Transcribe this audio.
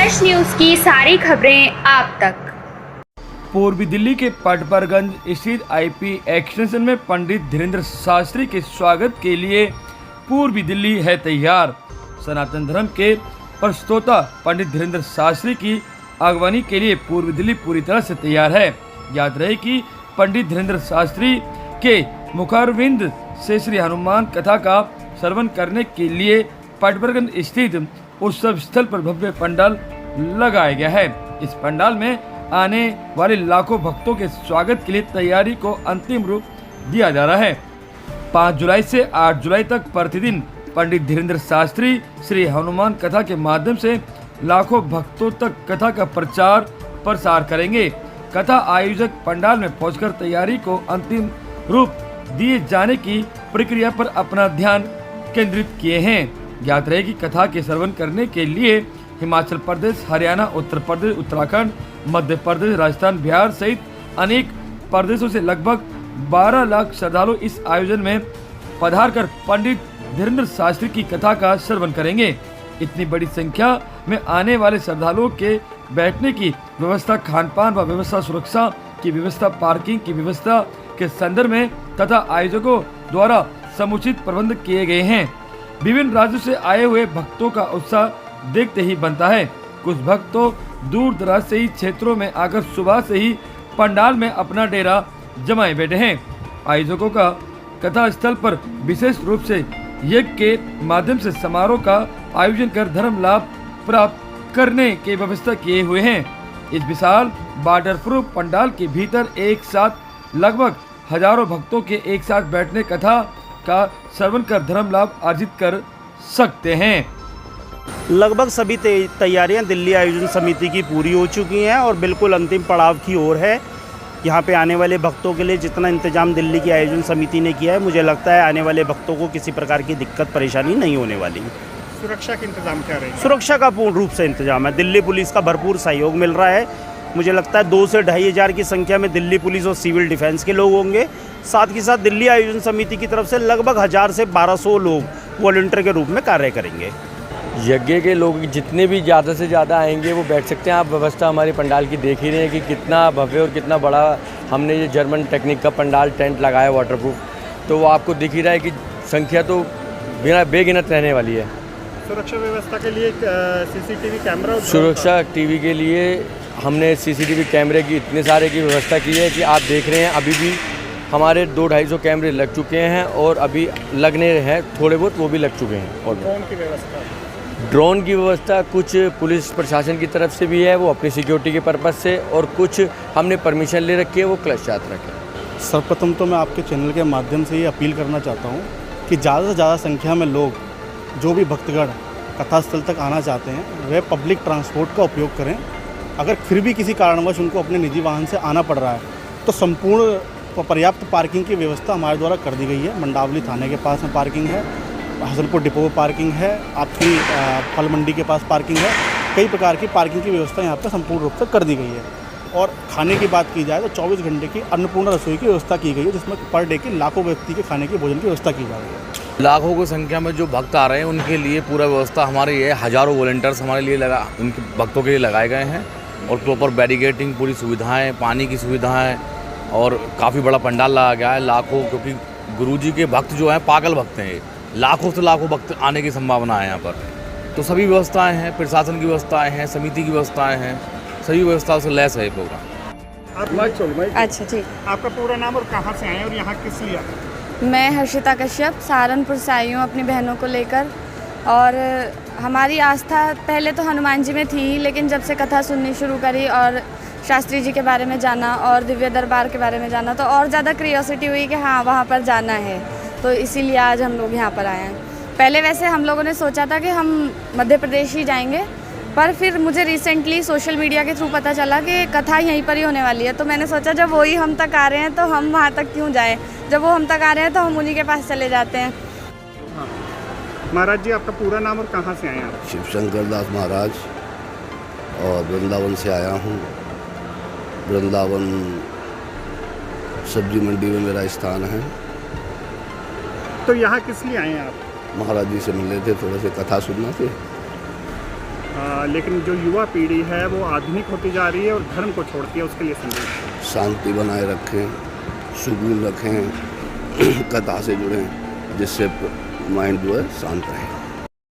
Fresh news की सारी खबरें आप तक। पूर्वी दिल्ली के पटपरगंज स्थित आईपी एक्सटेंशन में पंडित धीरेन्द्र शास्त्री के स्वागत के लिए पूर्वी दिल्ली है तैयार। सनातन धर्म के प्रस्तोता पंडित धीरेन्द्र शास्त्री की अगवानी के लिए पूर्वी दिल्ली पूरी तरह से तैयार है। याद रहे कि पंडित धीरेन्द्र शास्त्री के मुखारविंद से श्री हनुमान कथा का श्रवण करने के लिए पटपरगंज स्थित उत्सव स्थल पर भव्य पंडाल लगाया गया है। इस पंडाल में आने वाले लाखों भक्तों के स्वागत के लिए तैयारी को अंतिम रूप दिया जा रहा है। 5 जुलाई से 8 जुलाई तक प्रतिदिन पंडित धीरेन्द्र शास्त्री श्री हनुमान कथा के माध्यम से लाखों भक्तों तक कथा का प्रचार प्रसार करेंगे। कथा आयोजक पंडाल में पहुंचकर तैयारी को अंतिम रूप दिए जाने की प्रक्रिया पर अपना ध्यान केंद्रित किए हैं। ज्ञात रहे कि कथा के श्रवण करने के लिए हिमाचल प्रदेश, हरियाणा, उत्तर प्रदेश, उत्तराखंड, मध्य प्रदेश, राजस्थान, बिहार सहित अनेक प्रदेशों से लगभग 12 लाख श्रद्धालु इस आयोजन में पधार कर पंडित धीरेन्द्र शास्त्री की कथा का श्रवण करेंगे। इतनी बड़ी संख्या में आने वाले श्रद्धालुओं के बैठने की व्यवस्था, खान पान व व्यवस्था, सुरक्षा की व्यवस्था, पार्किंग की व्यवस्था के संदर्भ में तथा आयोजकों द्वारा समुचित प्रबंध किए गए हैं। विभिन्न राज्यों से आए हुए भक्तों का उत्साह देखते ही बनता है। कुछ भक्त तो दूर दराज से ही क्षेत्रों में आकर सुबह से ही पंडाल में अपना डेरा जमाए बैठे हैं। आयोजकों का कथा स्थल पर विशेष रूप से यज्ञ के माध्यम से समारोह का आयोजन कर धर्म लाभ प्राप्त करने की व्यवस्था किए हुए हैं। इस विशाल वाटर प्रूफ पंडाल के भीतर एक साथ लगभग हजारों भक्तों के एक साथ बैठने कथा का श्रवण कर धर्म लाभ अर्जित कर सकते हैं। लगभग सभी तैयारियां दिल्ली आयोजन समिति की पूरी हो चुकी हैं और बिल्कुल अंतिम पड़ाव की ओर है। यहां पे आने वाले भक्तों के लिए जितना इंतजाम दिल्ली की आयोजन समिति ने किया है, मुझे लगता है आने वाले भक्तों को किसी प्रकार की दिक्कत परेशानी नहीं होने वाली। सुरक्षा के इंतजाम क्या रहेंगे? सुरक्षा का पूर्ण रूप से इंतजाम है। दिल्ली पुलिस का भरपूर सहयोग मिल रहा है। मुझे लगता है 2 से 2.5 हज़ार की संख्या में दिल्ली पुलिस और सिविल डिफेंस के लोग होंगे। साथ ही साथ दिल्ली आयोजन समिति की तरफ से लगभग 1000 से 1200 लोग वॉलंटियर के रूप में कार्य करेंगे। यज्ञ के लोग जितने भी ज़्यादा से ज़्यादा आएंगे वो बैठ सकते हैं। आप व्यवस्था हमारी पंडाल की देख ही रहे हैं कि कितना भव्य और कितना बड़ा हमने ये जर्मन टेक्निक का पंडाल टेंट लगाया वाटरप्रूफ, तो वो आपको दिख ही रहा है कि संख्या तो बिना बेगिनत रहने वाली है। सुरक्षा व्यवस्था के लिए सीसीटीवी कैमरा, सुरक्षा टीवी के लिए हमने सीसीटीवी कैमरे की इतने सारे की व्यवस्था की है कि आप देख रहे हैं अभी भी हमारे 200-250 कैमरे लग चुके हैं और अभी लगने हैं थोड़े बहुत, वो भी लग चुके हैं। और ड्रोन की व्यवस्था, ड्रोन की व्यवस्था कुछ पुलिस प्रशासन की तरफ से भी है, वो अपनी सिक्योरिटी के पर्पज़ से, और कुछ हमने परमिशन ले रखी है, वो क्लच यात्रा की। सर्वप्रथम तो मैं आपके चैनल के माध्यम से ये अपील करना चाहता हूँ कि ज़्यादा से ज़्यादा संख्या में लोग जो भी भक्तगण कथास्थल तक आना चाहते हैं वे पब्लिक ट्रांसपोर्ट का उपयोग करें। अगर फिर भी किसी कारणवश उनको अपने निजी वाहन से आना पड़ रहा है तो संपूर्ण पर्याप्त पार्किंग की व्यवस्था हमारे द्वारा कर दी गई है। मंडावली थाने के पास में पार्किंग है, हसनपुर डिपो में पार्किंग है, आपकी फल मंडी के पास पार्किंग है। कई प्रकार की पार्किंग की व्यवस्था यहाँ पर संपूर्ण रूप से कर दी गई है। और खाने की बात की जाए तो 24 घंटे की अन्नपूर्णा रसोई की व्यवस्था की गई है, जिसमें पर डे की लाखों व्यक्ति के खाने की भोजन की व्यवस्था की जा रही है। लाखों की संख्या में जो भक्त आ रहे हैं उनके लिए पूरा व्यवस्था हमारी है। हज़ारों वॉलंटियर्स हमारे लिए उनके भक्तों के लिए लगाए गए हैं और प्रॉपर बैरिकेडिंग, पूरी सुविधाएं, पानी की सुविधाएं और काफ़ी बड़ा पंडाल लगाया गया है। लाखों, क्योंकि गुरुजी के भक्त जो हैं पागल भक्त हैं, लाखों से लाखों भक्त आने की संभावना है यहाँ पर। तो सभी व्यवस्थाएं हैं, प्रशासन की व्यवस्थाएं हैं, समिति की व्यवस्थाएं हैं, सभी व्यवस्थाओं से लैस है प्रोग्राम। अच्छा ठीक। आपका पूरा नाम और कहाँ से आए और यहाँ किस लिए आए? मैं हर्षिता कश्यप सहारनपुर से आई हूँ अपनी बहनों को लेकर। और हमारी आस्था पहले तो हनुमान जी में थी, लेकिन जब से कथा सुननी शुरू करी और शास्त्री जी के बारे में जाना और दिव्य दरबार के बारे में जाना तो और ज़्यादा क्यूरियोसिटी हुई कि हाँ वहाँ पर जाना है। तो इसीलिए आज हम लोग यहाँ पर आए हैं। पहले वैसे हम लोगों ने सोचा था कि हम मध्य प्रदेश ही जाएंगे, पर फिर मुझे रिसेंटली सोशल मीडिया के थ्रू पता चला कि कथा यहीं पर ही होने वाली है। तो मैंने सोचा जब वही हम तक आ रहे हैं तो हम वहाँ तक क्यों जाएं, जब वो हम तक आ रहे हैं तो हम उन्हीं के पास चले जाते हैं। महाराज जी, आपका पूरा नाम और कहाँ से आए हैं आप? शिवशंकर दास महाराज, और वृंदावन से आया हूँ। वृंदावन सब्जी मंडी में मेरा स्थान है। तो यहाँ किस लिए आए हैं आप? महाराज जी से मिले थे, थोड़े से कथा सुनना थे। लेकिन जो युवा पीढ़ी है वो आधुनिक होती जा रही है और धर्म को छोड़ती है, उसके लिए संदेश? शांति बनाए रखें, सुकून रखें, कथा से जुड़ें, जिससे माइंड जो है शांत रहे।